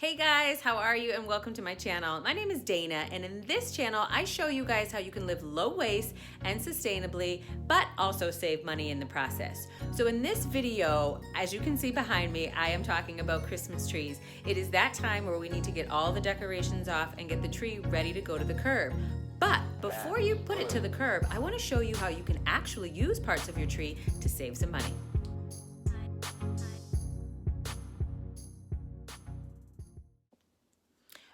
Hey guys, how are you? And welcome to my channel. My name is Dana, and in this channel I show you guys how you can live low waste and sustainably, but also save money in the process. So in this video, as you can see behind me, I am talking about Christmas trees. It is that time where we need to get all the decorations off and get the tree ready to go to the curb. But before you put it to the curb, I want to show you how you can actually use parts of your tree to save some money.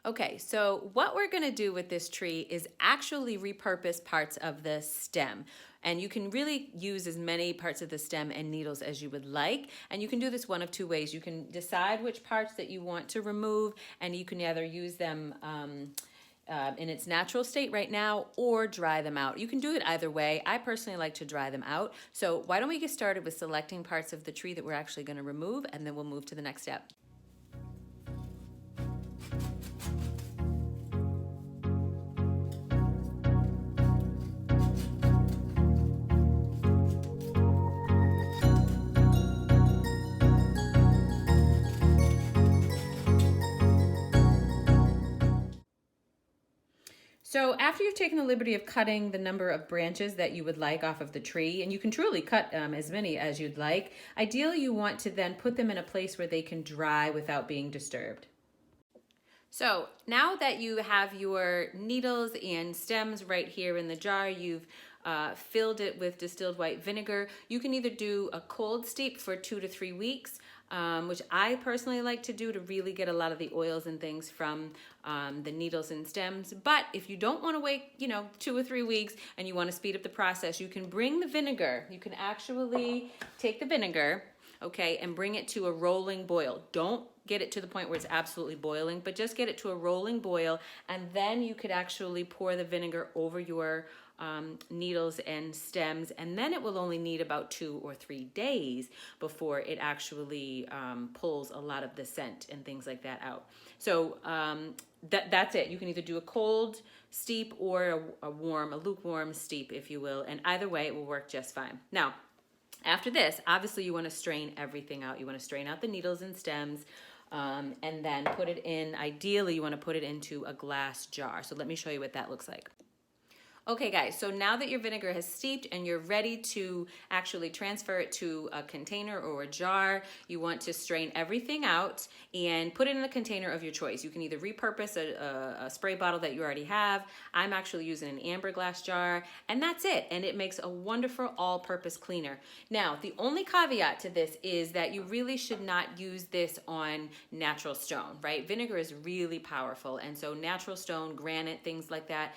Okay, so what we're gonna do with this tree is actually repurpose parts of the stem. And you can really use as many parts of the stem and needles as you would like. And you can do this one of two ways. You can decide which parts that you want to remove, and you can either use them in its natural state right now or dry them out. You can do it either way. I personally like to dry them out. So why don't we get started with selecting parts of the tree that we're actually gonna remove, and then we'll move to the next step. So after you've taken the liberty of cutting the number of branches that you would like off of the tree, and you can truly cut as many as you'd like, ideally you want to then put them in a place where they can dry without being disturbed. So now that you have your needles and stems right here in the jar, you've filled it with distilled white vinegar. You can either do a cold steep for 2 to 3 weeks, which I personally like to do to really get a lot of the oils and things from the needles and stems. But if you don't want to wait, 2 or 3 weeks and you want to speed up the process, you can bring the vinegar. You can actually take the vinegar, okay, and bring it to a rolling boil. Don't get it to the point where it's absolutely boiling, but just get it to a rolling boil, and then you could actually pour the vinegar over your needles and stems, and then it will only need about 2 or 3 days before it actually pulls a lot of the scent and things like that out. So that's it. You can either do a cold steep or a lukewarm steep, if you will, and either way it will work just fine. Now, after this, obviously you want to strain everything out. You want to strain out the needles and stems, and then put it in, ideally you want to put it into a glass jar. So let me show you what that looks like. Okay guys, so now that your vinegar has steeped and you're ready to actually transfer it to a container or a jar, you want to strain everything out and put it in a container of your choice. You can either repurpose a spray bottle that you already have. I'm actually using an amber glass jar, and that's it. And it makes a wonderful all-purpose cleaner. Now, the only caveat to this is that you really should not use this on natural stone, right? Vinegar is really powerful, and so natural stone, granite, things like that,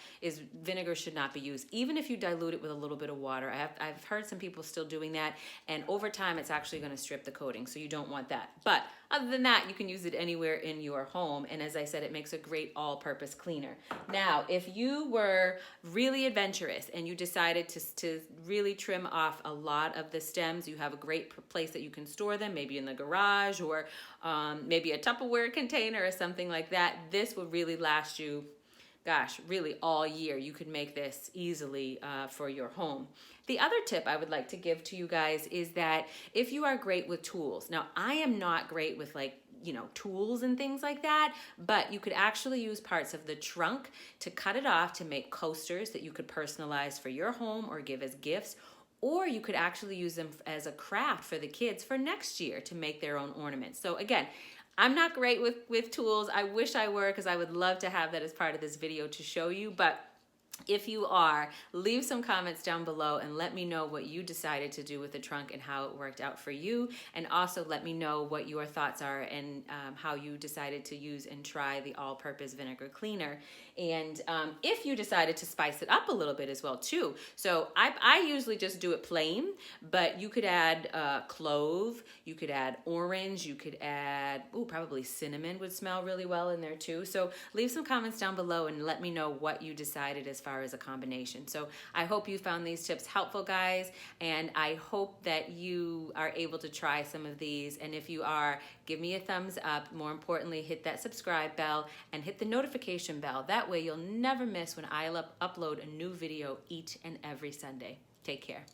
vinegar should not be used, even if you dilute it with a little bit of water. I've heard some people still doing that, and over time it's actually going to strip the coating, so you don't want that. But other than that, you can use it anywhere in your home, and as I said, it makes a great all-purpose cleaner. Now, if you were really adventurous and you decided to really trim off a lot of the stems, you have a great place that you can store them, maybe in the garage or maybe a Tupperware container or something like that. This will really last you, gosh, really all year. You could make this easily for your home. The other tip I would like to give to you guys is that if you are great with tools, now I am not great with tools and things like that, but you could actually use parts of the trunk to cut it off to make coasters that you could personalize for your home or give as gifts. Or you could actually use them as a craft for the kids for next year to make their own ornaments. So again, I'm not great with tools. I wish I were, because I would love to have that as part of this video to show you. But if you are, leave some comments down below and let me know what you decided to do with the trunk and how it worked out for you. And also let me know what your thoughts are and how you decided to use and try the all-purpose vinegar cleaner. And if you decided to spice it up a little bit as well too. So I usually just do it plain, but you could add clove, you could add orange, you could add, probably cinnamon would smell really well in there too. So leave some comments down below and let me know what you decided as far as a combination. So I hope you found these tips helpful, guys, and I hope that you are able to try some of these. And if you are, give me a thumbs up. More importantly, hit that subscribe bell and hit the notification bell. That way you'll never miss when I upload a new video each and every Sunday. Take care.